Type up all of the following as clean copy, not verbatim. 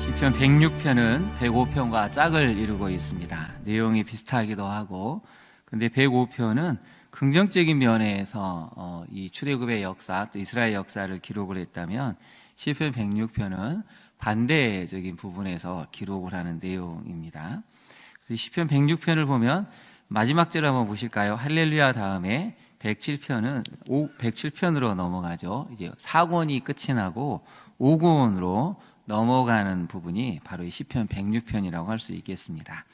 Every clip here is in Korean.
시편 106편은 105편과 짝을 이루고 있습니다. 내용이 비슷하기도 하고, 근데 105편은 긍정적인 면에서 이 출애굽의 역사, 또 이스라엘 역사를 기록을 했다면, 시편 106편은 반대적인 부분에서 기록을 하는 내용입니다. 그래서 시편 106편을 보면 마지막 절 한번 보실까요? 할렐루야 다음에 107편으로 넘어가죠. 이제 4권이 끝이 나고 5권으로 넘어가는 부분이 바로 이 시편 106편이라고 할 수 있겠습니다.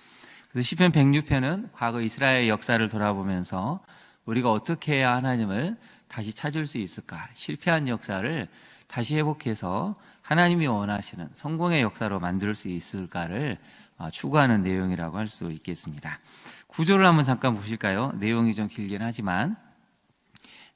그래서 시편 106편은 과거 이스라엘 역사를 돌아보면서 우리가 어떻게 해야 하나님을 다시 찾을 수 있을까? 실패한 역사를 다시 회복해서 하나님이 원하시는 성공의 역사로 만들 수 있을까를 추구하는 내용이라고 할 수 있겠습니다. 구조를 한번 잠깐 보실까요? 내용이 좀 길긴 하지만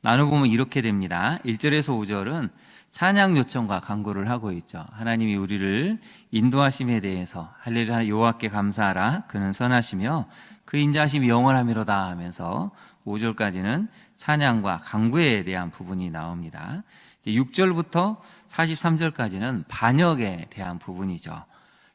나눠보면 이렇게 됩니다. 1절에서 5절은 찬양 요청과 간구를 하고 있죠. 하나님이 우리를 인도하심에 대해서 할렐루야 여호와께 감사하라 그는 선하시며 그 인자하심이 영원하미로다 하면서 5절까지는 찬양과 간구에 대한 부분이 나옵니다. 6절부터 43절까지는 반역에 대한 부분이죠.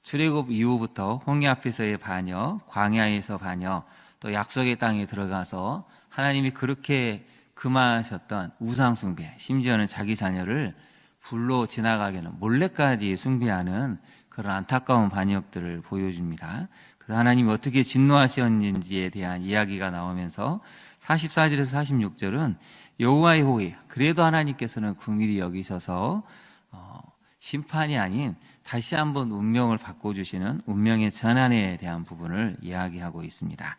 출애굽 이후부터 홍해 앞에서의 반역, 광야에서 반역, 또 약속의 땅에 들어가서 하나님이 그렇게 금하셨던 우상 숭배, 심지어는 자기 자녀를 불로 지나가게는 몰래까지 숭배하는 그런 안타까운 반역들을 보여줍니다. 그래서 하나님이 어떻게 진노하셨는지에 대한 이야기가 나오면서 44절에서 46절은 여호와의 호의, 그래도 하나님께서는 긍휼히 여기셔서 심판이 아닌 다시 한번 운명을 바꿔주시는 운명의 전환에 대한 부분을 이야기하고 있습니다.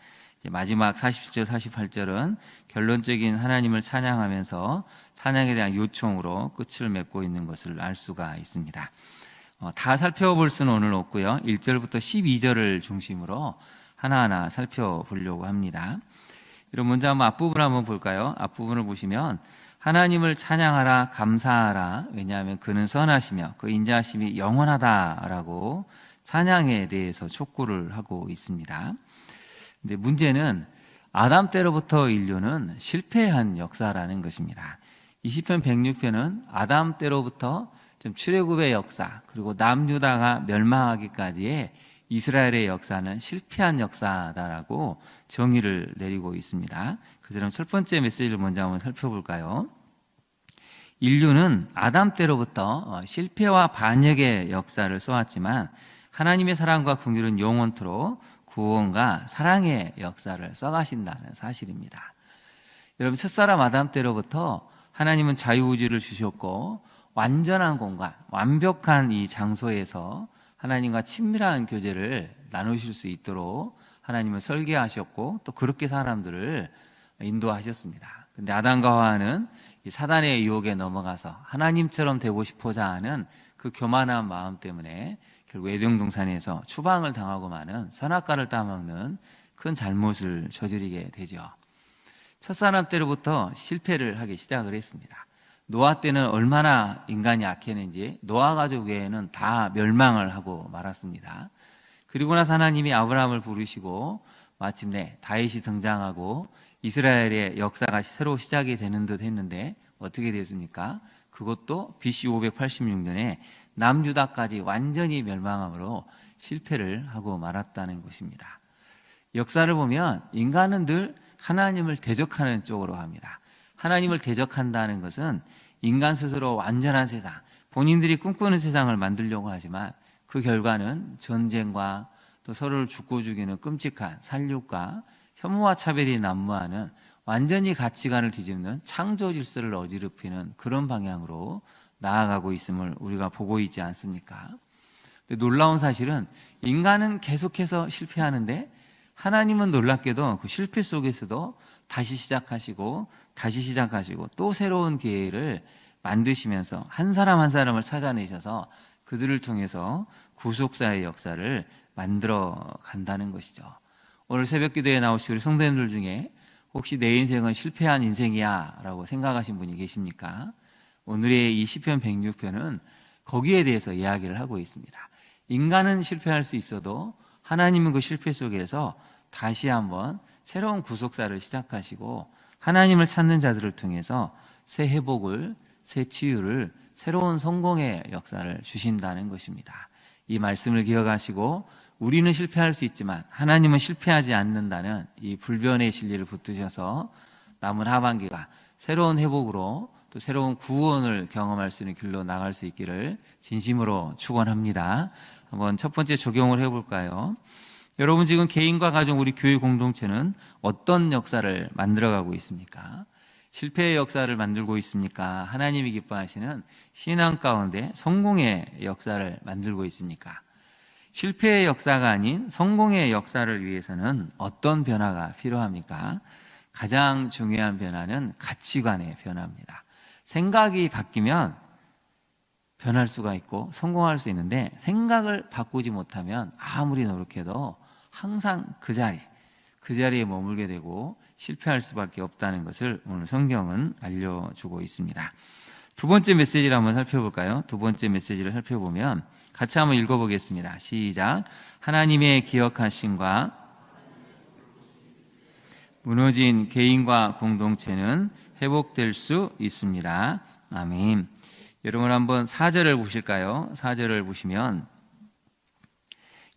마지막 47절, 48절은 결론적인 하나님을 찬양하면서 찬양에 대한 요청으로 끝을 맺고 있는 것을 알 수가 있습니다. 다 살펴볼 수는 오늘 없고요. 1절부터 12절을 중심으로 하나하나 살펴보려고 합니다. 여러분 먼저 앞부분 한번 볼까요? 앞부분을 보시면 하나님을 찬양하라 감사하라 왜냐하면 그는 선하시며 그 인자하심이 영원하다라고 찬양에 대해서 촉구를 하고 있습니다. 근데 문제는 아담 때로부터 인류는 실패한 역사라는 것입니다. 이 시편 106편은 아담 때로부터 좀 출애굽의 역사 그리고 남유다가 멸망하기까지의 이스라엘의 역사는 실패한 역사다라고 정의를 내리고 있습니다. 그래서 첫 번째 메시지를 먼저 한번 살펴볼까요? 인류는 아담 때로부터 실패와 반역의 역사를 써왔지만 하나님의 사랑과 긍휼은 영원토록 구원과 사랑의 역사를 써가신다는 사실입니다. 여러분 첫사람 아담 때로부터 하나님은 자유의지를 주셨고 완전한 공간, 완벽한 이 장소에서 하나님과 친밀한 교제를 나누실 수 있도록 하나님은 설계하셨고 또 그렇게 사람들을 인도하셨습니다. 근데 아담과 하와는 이 사단의 유혹에 넘어가서 하나님처럼 되고 싶어자 하는 그 교만한 마음 때문에 결국 에덴 동산에서 추방을 당하고 마는 선악과를 따먹는 큰 잘못을 저지르게 되죠. 첫사람 때로부터 실패를 하기 시작을 했습니다. 노아 때는 얼마나 인간이 악했는지 노아 가족 외에는 다 멸망을 하고 말았습니다. 그리고 나서 하나님이 아브라함을 부르시고 마침내 다윗이 등장하고 이스라엘의 역사가 새로 시작이 되는 듯 했는데 어떻게 됐습니까? 그것도 BC 586년에 남유다까지 완전히 멸망함으로 실패를 하고 말았다는 것입니다. 역사를 보면 인간은 늘 하나님을 대적하는 쪽으로 합니다. 하나님을 대적한다는 것은 인간 스스로 완전한 세상, 본인들이 꿈꾸는 세상을 만들려고 하지만 그 결과는 전쟁과 또 서로를 죽고 죽이는 끔찍한 살육과 혐오와 차별이 난무하는 완전히 가치관을 뒤집는 창조 질서를 어지럽히는 그런 방향으로 나아가고 있음을 우리가 보고 있지 않습니까? 근데 놀라운 사실은 인간은 계속해서 실패하는데 하나님은 놀랍게도 그 실패 속에서도 다시 시작하시고 또 새로운 기회를 만드시면서 한 사람 한 사람을 찾아내셔서 그들을 통해서 구속사의 역사를 만들어 간다는 것이죠. 오늘 새벽 기도에 나오신 우리 성도님들 중에 혹시 내 인생은 실패한 인생이야 라고 생각하신 분이 계십니까? 오늘의 이 시편 106편은 거기에 대해서 이야기를 하고 있습니다. 인간은 실패할 수 있어도 하나님은 그 실패 속에서 다시 한번 새로운 구속사를 시작하시고 하나님을 찾는 자들을 통해서 새 회복을, 새 치유를, 새로운 성공의 역사를 주신다는 것입니다. 이 말씀을 기억하시고 우리는 실패할 수 있지만 하나님은 실패하지 않는다는 이 불변의 진리를 붙드셔서 남은 하반기가 새로운 회복으로 또 새로운 구원을 경험할 수 있는 길로 나갈 수 있기를 진심으로 축원합니다. 한번 첫 번째 적용을 해볼까요? 여러분, 지금 개인과 가정, 우리 교회 공동체는 어떤 역사를 만들어가고 있습니까? 실패의 역사를 만들고 있습니까? 하나님이 기뻐하시는 신앙 가운데 성공의 역사를 만들고 있습니까? 실패의 역사가 아닌 성공의 역사를 위해서는 어떤 변화가 필요합니까? 가장 중요한 변화는 가치관의 변화입니다. 생각이 바뀌면 변할 수가 있고 성공할 수 있는데, 생각을 바꾸지 못하면 아무리 노력해도 항상 그 자리에 머물게 되고 실패할 수밖에 없다는 것을 오늘 성경은 알려주고 있습니다. 두 번째 메시지를 한번 살펴볼까요? 두 번째 메시지를 살펴보면 같이 한번 읽어보겠습니다. 시작. 하나님의 기억하심과 무너진 개인과 공동체는 회복될 수 있습니다. 아멘. 여러분, 한번 4절을 보실까요? 4절을 보시면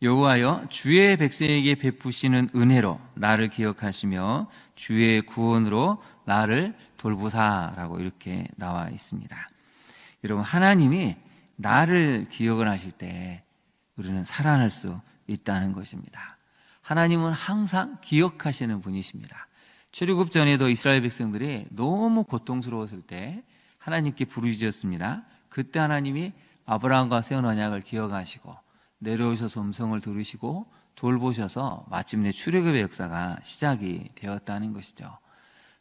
여호와여 주의 백성에게 베푸시는 은혜로 나를 기억하시며 주의 구원으로 나를 돌보사라고 이렇게 나와 있습니다. 여러분, 하나님이 나를 기억을 하실 때 우리는 살아날 수 있다는 것입니다. 하나님은 항상 기억하시는 분이십니다. 출애굽 전에도 이스라엘 백성들이 너무 고통스러웠을 때 하나님께 부르짖었습니다. 그때 하나님이 아브라함과 세운 언약을 기억하시고 내려오셔서 음성을 들으시고 돌보셔서 마침내 출애굽의 역사가 시작이 되었다는 것이죠.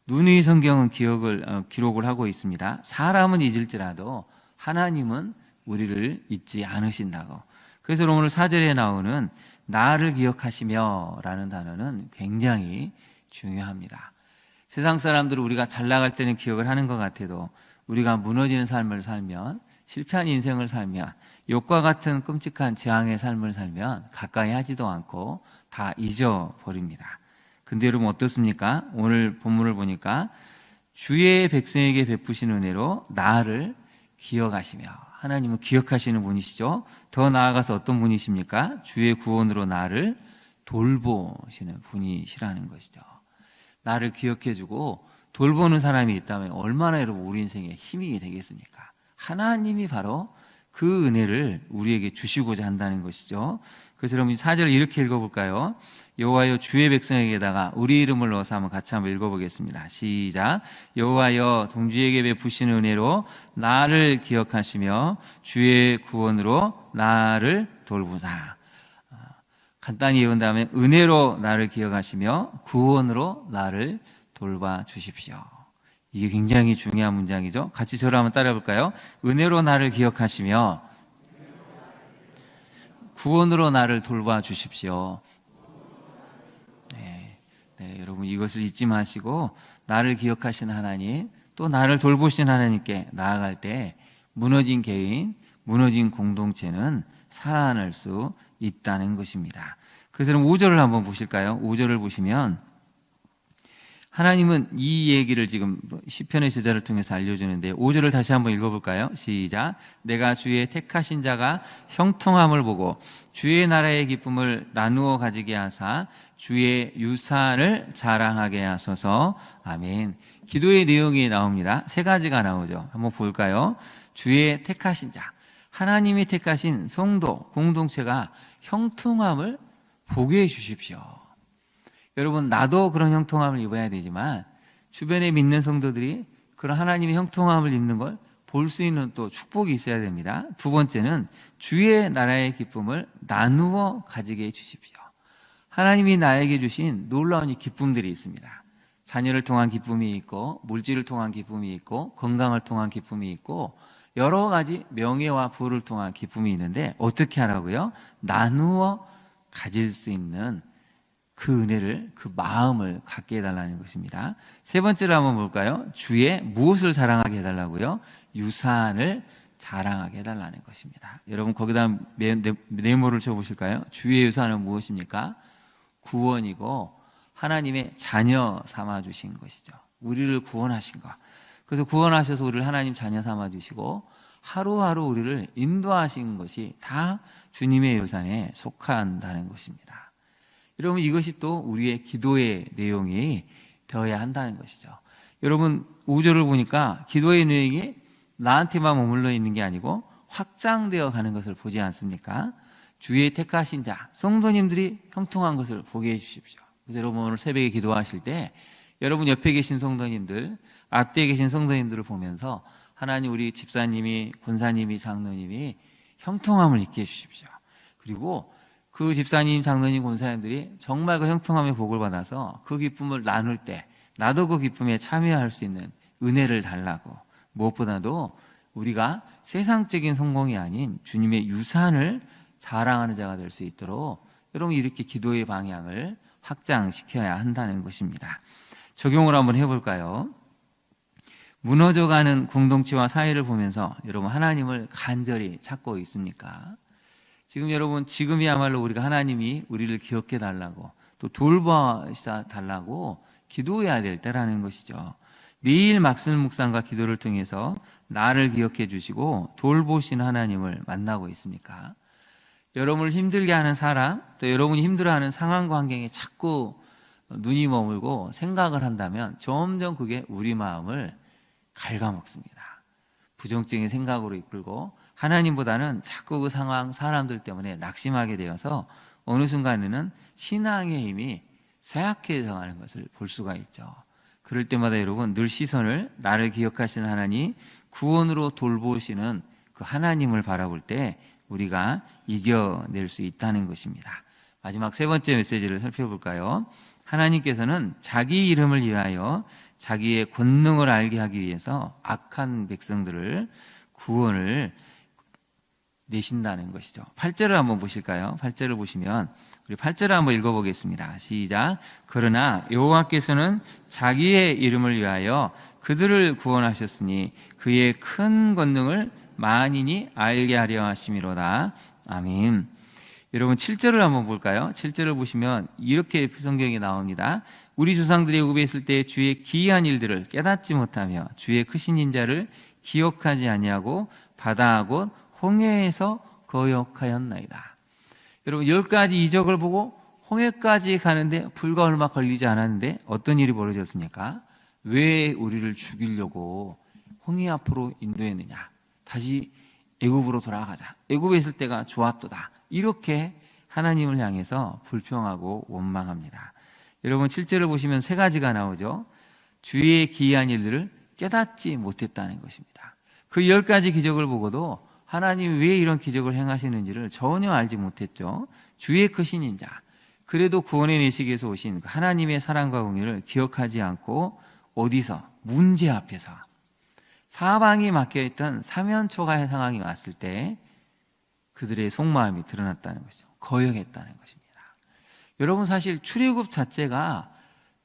누누이 성경은 기록을 하고 있습니다. 사람은 잊을지라도 하나님은 우리를 잊지 않으신다고. 그래서 오늘 4절에 나오는 나를 기억하시며 라는 단어는 굉장히 중요합니다. 세상 사람들은 우리가 잘 나갈 때는 기억을 하는 것 같아도 우리가 무너지는 삶을 살면, 실패한 인생을 살면, 욕과 같은 끔찍한 재앙의 삶을 살면 가까이 하지도 않고 다 잊어버립니다. 근데 여러분 어떻습니까? 오늘 본문을 보니까 주의 백성에게 베푸신 은혜로 나를 기억하시며, 하나님은 기억하시는 분이시죠. 더 나아가서 어떤 분이십니까? 주의 구원으로 나를 돌보시는 분이시라는 것이죠. 나를 기억해주고 돌보는 사람이 있다면 얼마나 여러분 우리 인생에 힘이 되겠습니까? 하나님이 바로 그 은혜를 우리에게 주시고자 한다는 것이죠. 그래서 여러분 4절 이렇게 읽어볼까요? 여호와여 주의 백성에게다가 우리 이름을 넣어서 같이 한번 읽어보겠습니다. 시작. 여호와여 동주에게 베푸신 은혜로 나를 기억하시며 주의 구원으로 나를 돌보사. 간단히 읽은 다음에 은혜로 나를 기억하시며 구원으로 나를 돌봐 주십시오. 이게 굉장히 중요한 문장이죠. 같이 저를 한번 따라해 볼까요? 은혜로 나를 기억하시며 구원으로 나를 돌봐 주십시오. 네, 여러분 이것을 잊지 마시고 나를 기억하시는 하나님, 또 나를 돌보신 하나님께 나아갈 때 무너진 개인, 무너진 공동체는 살아날 수 있다는 것입니다. 그래서 5절을 한번 보실까요? 5절을 보시면 하나님은 이 얘기를 지금 시편의 제자를 통해서 알려주는데 5절을 다시 한번 읽어볼까요? 시작. 내가 주의 택하신 자가 형통함을 보고 주의 나라의 기쁨을 나누어 가지게 하사 주의 유산을 자랑하게 하소서. 아멘. 기도의 내용이 나옵니다. 세 가지가 나오죠. 한번 볼까요? 주의 택하신 자, 하나님이 택하신 성도, 공동체가 형통함을 보게 해 주십시오. 여러분, 나도 그런 형통함을 입어야 되지만 주변에 믿는 성도들이 그런 하나님의 형통함을 입는 걸 볼 수 있는 또 축복이 있어야 됩니다. 두 번째는 주의 나라의 기쁨을 나누어 가지게 해 주십시오. 하나님이 나에게 주신 놀라운 이 기쁨들이 있습니다. 자녀를 통한 기쁨이 있고, 물질을 통한 기쁨이 있고, 건강을 통한 기쁨이 있고, 여러 가지 명예와 부를 통한 기쁨이 있는데 어떻게 하라고요? 나누어 가질 수 있는 그 은혜를, 그 마음을 갖게 해달라는 것입니다. 세 번째로 한번 볼까요? 주의 무엇을 자랑하게 해달라고요? 유산을 자랑하게 해달라는 것입니다. 여러분 거기다 네모를 쳐보실까요? 주의 유산은 무엇입니까? 구원이고 하나님의 자녀 삼아주신 것이죠. 우리를 구원하신 것. 그래서 구원하셔서 우리를 하나님 자녀 삼아주시고 하루하루 우리를 인도하신 것이 다 주님의 유산에 속한다는 것입니다. 여러분, 이것이 또 우리의 기도의 내용이 되어야 한다는 것이죠. 여러분, 5절을 보니까 기도의 내용이 나한테만 머물러 있는 게 아니고 확장되어 가는 것을 보지 않습니까? 주의 택하신 자, 성도님들이 형통한 것을 보게 해주십시오. 그래서 여러분, 오늘 새벽에 기도하실 때 여러분 옆에 계신 성도님들, 앞뒤에 계신 성도님들을 보면서 하나님, 우리 집사님이, 권사님이, 장로님이 형통함을 있게 해주십시오. 그리고 그 집사님, 장로님, 권사님들이 정말 그 형통함의 복을 받아서 그 기쁨을 나눌 때 나도 그 기쁨에 참여할 수 있는 은혜를 달라고, 무엇보다도 우리가 세상적인 성공이 아닌 주님의 유산을 자랑하는 자가 될 수 있도록 여러분, 이렇게 기도의 방향을 확장시켜야 한다는 것입니다. 적용을 한번 해볼까요? 무너져가는 공동체와 사회를 보면서 여러분, 하나님을 간절히 찾고 있습니까? 지금 여러분, 지금이야말로 우리가 하나님이 우리를 기억해 달라고, 또 돌봐 달라고 기도해야 될 때라는 것이죠. 매일 말씀 묵상과 기도를 통해서 나를 기억해 주시고 돌보시는 하나님을 만나고 있습니까? 여러분을 힘들게 하는 사람, 또 여러분이 힘들어하는 상황과 환경에 자꾸 눈이 머물고 생각을 한다면 점점 그게 우리 마음을 갉아먹습니다. 부정적인 생각으로 이끌고 하나님보다는 자꾸 그 상황, 사람들 때문에 낙심하게 되어서 어느 순간에는 신앙의 힘이 쇠약해져 가는 것을 볼 수가 있죠. 그럴 때마다 여러분, 늘 시선을 나를 기억하시는 하나님, 구원으로 돌보시는 그 하나님을 바라볼 때 우리가 이겨낼 수 있다는 것입니다. 마지막 세 번째 메시지를 살펴볼까요? 하나님께서는 자기 이름을 위하여 자기의 권능을 알게 하기 위해서 악한 백성들을 구원을 내신다는 것이죠. 8절을 한번 보실까요? 8절을 보시면 우리 8절을 한번 읽어보겠습니다. 시작. 그러나 여호와께서는 자기의 이름을 위하여 그들을 구원하셨으니 그의 큰 권능을 만인이 알게 하려 하심이로다. 아멘. 여러분, 7절을 한번 볼까요? 7절을 보시면 이렇게 성경이 나옵니다. 우리 조상들이 애굽에 있을 때 주의 기이한 일들을 깨닫지 못하며 주의 크신 인자를 기억하지 아니하고 바다 곧 홍해에서 거역하였나이다. 여러분, 10가지 이적을 보고 홍해까지 가는데 불과 얼마 걸리지 않았는데 어떤 일이 벌어졌습니까? 왜 우리를 죽이려고 홍해 앞으로 인도했느냐? 다시 애굽으로 돌아가자. 애굽에 있을 때가 좋았도다. 이렇게 하나님을 향해서 불평하고 원망합니다. 여러분, 7절을 보시면 세 가지가 나오죠. 주의 기이한 일들을 깨닫지 못했다는 것입니다. 그 10가지 기적을 보고도 하나님이 왜 이런 기적을 행하시는지를 전혀 알지 못했죠. 주의 크신 인자, 그래도 구원의 내시기 위해서 오신 하나님의 사랑과 공의를 기억하지 않고 어디서? 문제 앞에서 사방이 막혀있던 사면초가의 상황이 왔을 때 그들의 속마음이 드러났다는 것이죠. 거역했다는 것입니다. 여러분, 사실 출애굽 자체가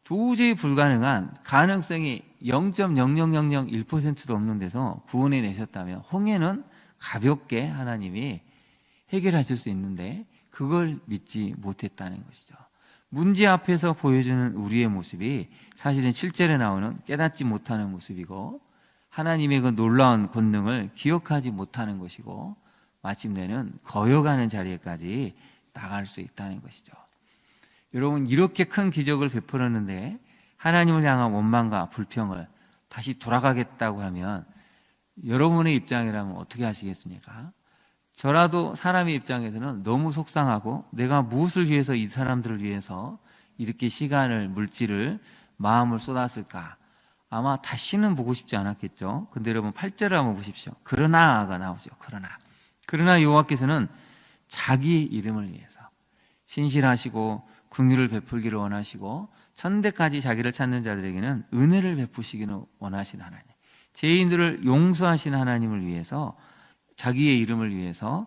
도저히 불가능한, 가능성이 0.00001%도 없는 데서 구원해 내셨다면 홍해는 가볍게 하나님이 해결하실 수 있는데 그걸 믿지 못했다는 것이죠. 문제 앞에서 보여주는 우리의 모습이 사실은 7절에 나오는 깨닫지 못하는 모습이고, 하나님의 그 놀라운 권능을 기억하지 못하는 것이고, 마침내는 거역하는 자리에까지 나갈 수 있다는 것이죠. 여러분, 이렇게 큰 기적을 베풀었는데 하나님을 향한 원망과 불평을 다시 돌아가겠다고 하면 여러분의 입장이라면 어떻게 하시겠습니까? 저라도 사람의 입장에서는 너무 속상하고, 내가 무엇을 위해서 이 사람들을 위해서 이렇게 시간을, 물질을, 마음을 쏟았을까? 아마 다시는 보고 싶지 않았겠죠. 근데 여러분, 8절을 한번 보십시오. 그러나가 나오죠. 그러나 여호와께서는 자기 이름을 위해서 신실하시고 긍휼을 베풀기를 원하시고 천대까지 자기를 찾는 자들에게는 은혜를 베푸시기를 원하시는 하나님, 죄인들을 용서하시는 하나님을 위해서, 자기의 이름을 위해서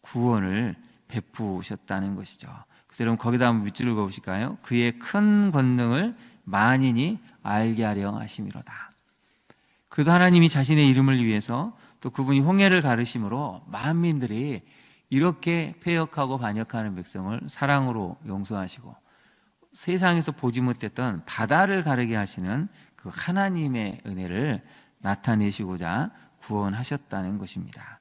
구원을 베푸셨다는 것이죠. 그래서 여러분, 거기다 한번 밑줄을 그어보실까요? 그의 큰 권능을 만인이 알게 하려 하심이로다. 그래도 하나님이 자신의 이름을 위해서, 또 그분이 홍해를 가르심으로 만민들이 이렇게 패역하고 반역하는 백성을 사랑으로 용서하시고, 세상에서 보지 못했던 바다를 가르게 하시는 그 하나님의 은혜를 나타내시고자 구원하셨다는 것입니다.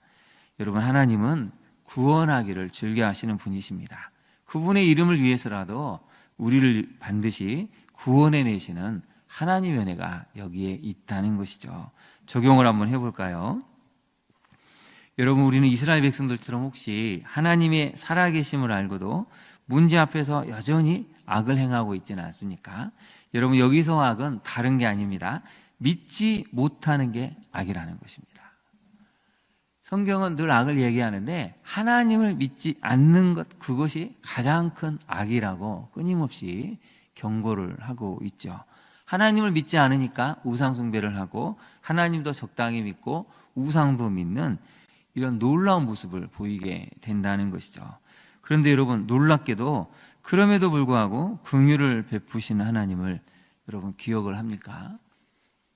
여러분, 하나님은 구원하기를 즐겨하시는 분이십니다. 그분의 이름을 위해서라도 우리를 반드시 구원해내시는 하나님의 은혜가 여기에 있다는 것이죠. 적용을 한번 해볼까요? 여러분, 우리는 이스라엘 백성들처럼 혹시 하나님의 살아계심을 알고도 문제 앞에서 여전히 악을 행하고 있지는 않습니까? 여러분, 여기서 악은 다른 게 아닙니다. 믿지 못하는 게 악이라는 것입니다. 성경은 늘 악을 얘기하는데 하나님을 믿지 않는 것, 그것이 가장 큰 악이라고 끊임없이 경고를 하고 있죠. 하나님을 믿지 않으니까 우상 숭배를 하고 하나님도 적당히 믿고 우상도 믿는 이런 놀라운 모습을 보이게 된다는 것이죠. 그런데 여러분, 놀랍게도 그럼에도 불구하고 긍휼을 베푸시는 하나님을 여러분 기억을 합니까?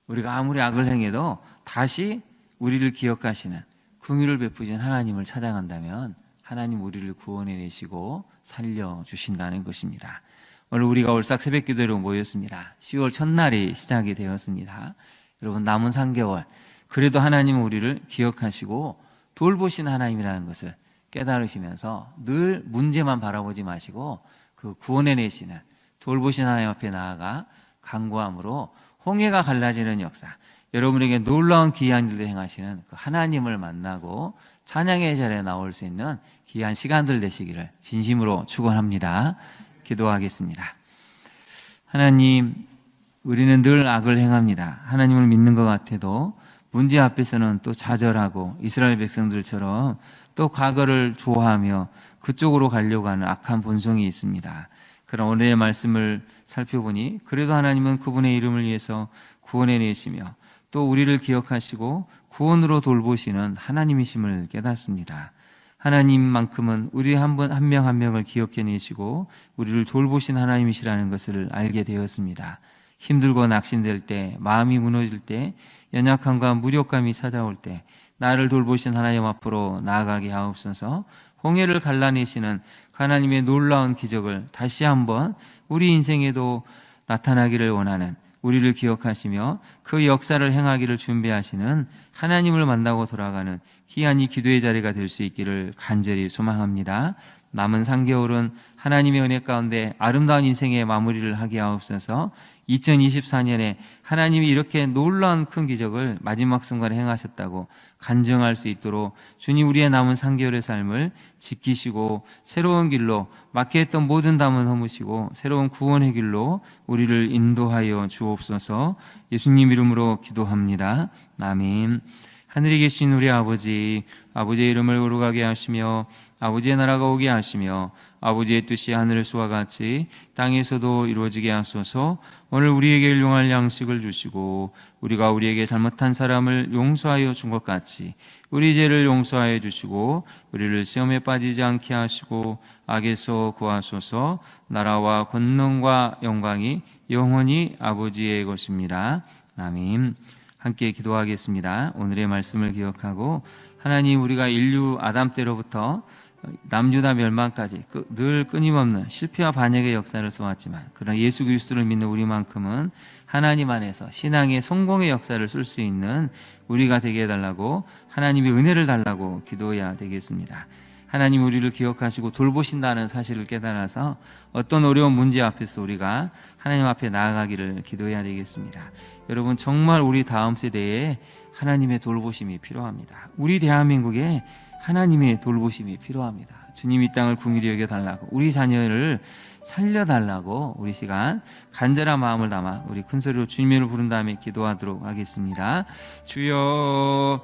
우리가 아무리 악을 행해도 다시 우리를 기억하시는 긍휼을 베푸신 하나님을 찾아간다면 하나님 우리를 구원해내시고 살려주신다는 것입니다. 오늘 우리가 올싹 새벽기도로 모였습니다. 10월 첫날이 시작이 되었습니다. 여러분, 남은 3개월 그래도 하나님은 우리를 기억하시고 돌보신 하나님이라는 것을 깨달으시면서 늘 문제만 바라보지 마시고 그 구원해내시는 돌보신 하나님 앞에 나아가 간구함으로 홍해가 갈라지는 역사, 여러분에게 놀라운 귀한 일들 행하시는 그 하나님을 만나고 찬양의 자리에 나올 수 있는 귀한 시간들 되시기를 진심으로 축원합니다. 기도하겠습니다. 하나님, 우리는 늘 악을 행합니다. 하나님을 믿는 것 같아도 문제 앞에서는 또 좌절하고 이스라엘 백성들처럼 또 과거를 좋아하며 그쪽으로 가려고 하는 악한 본성이 있습니다. 그런 오늘의 말씀을 살펴보니 그래도 하나님은 그분의 이름을 위해서 구원해내시며 또 우리를 기억하시고 구원으로 돌보시는 하나님이심을 깨닫습니다. 하나님만큼은 우리 한 명 한 명을 기억해내시고 우리를 돌보신 하나님이시라는 것을 알게 되었습니다. 힘들고 낙심될 때, 마음이 무너질 때, 연약함과 무력감이 찾아올 때 나를 돌보신 하나님 앞으로 나아가게 하옵소서. 홍해를 갈라내시는 하나님의 놀라운 기적을 다시 한번 우리 인생에도 나타나기를 원하는, 우리를 기억하시며 그 역사를 행하기를 준비하시는 하나님을 만나고 돌아가는 귀한 이 기도의 자리가 될 수 있기를 간절히 소망합니다. 남은 3개월은 하나님의 은혜 가운데 아름다운 인생의 마무리를 하게 하옵소서. 2024년에 하나님이 이렇게 놀라운 큰 기적을 마지막 순간에 행하셨다고 간증할 수 있도록 주님, 우리의 남은 3개월의 삶을 지키시고 새로운 길로 막혀있던 모든 담은 허무시고 새로운 구원의 길로 우리를 인도하여 주옵소서. 예수님 이름으로 기도합니다. 아멘. 하늘에 계신 우리 아버지, 아버지의 이름을 거룩하게 하시며 아버지의 나라가 오게 하시며 아버지의 뜻이 하늘에서와 같이 땅에서도 이루어지게 하소서. 오늘 우리에게 일용할 양식을 주시고 우리가 우리에게 잘못한 사람을 용서하여 준 것 같이 우리 죄를 용서하여 주시고 우리를 시험에 빠지지 않게 하시고 악에서 구하소서. 나라와 권능과 영광이 영원히 아버지의 것입니다. 아멘. 함께 기도하겠습니다. 오늘의 말씀을 기억하고 하나님, 우리가 인류 아담 때로부터 남유다 멸망까지 늘 끊임없는 실패와 반역의 역사를 써왔지만 그러나 예수 그리스도를 믿는 우리만큼은 하나님 안에서 신앙의 성공의 역사를 쓸 수 있는 우리가 되게 해달라고, 하나님의 은혜를 달라고 기도해야 되겠습니다. 하나님 우리를 기억하시고 돌보신다는 사실을 깨달아서 어떤 어려운 문제 앞에서 우리가 하나님 앞에 나아가기를 기도해야 되겠습니다. 여러분, 정말 우리 다음 세대에 하나님의 돌보심이 필요합니다. 우리 대한민국에 하나님의 돌보심이 필요합니다. 주님 이 땅을 긍휼히 여겨달라고, 우리 자녀를 살려달라고 우리 시간 간절한 마음을 담아 우리 큰소리로 주님을 부른 다음에 기도하도록 하겠습니다. 주여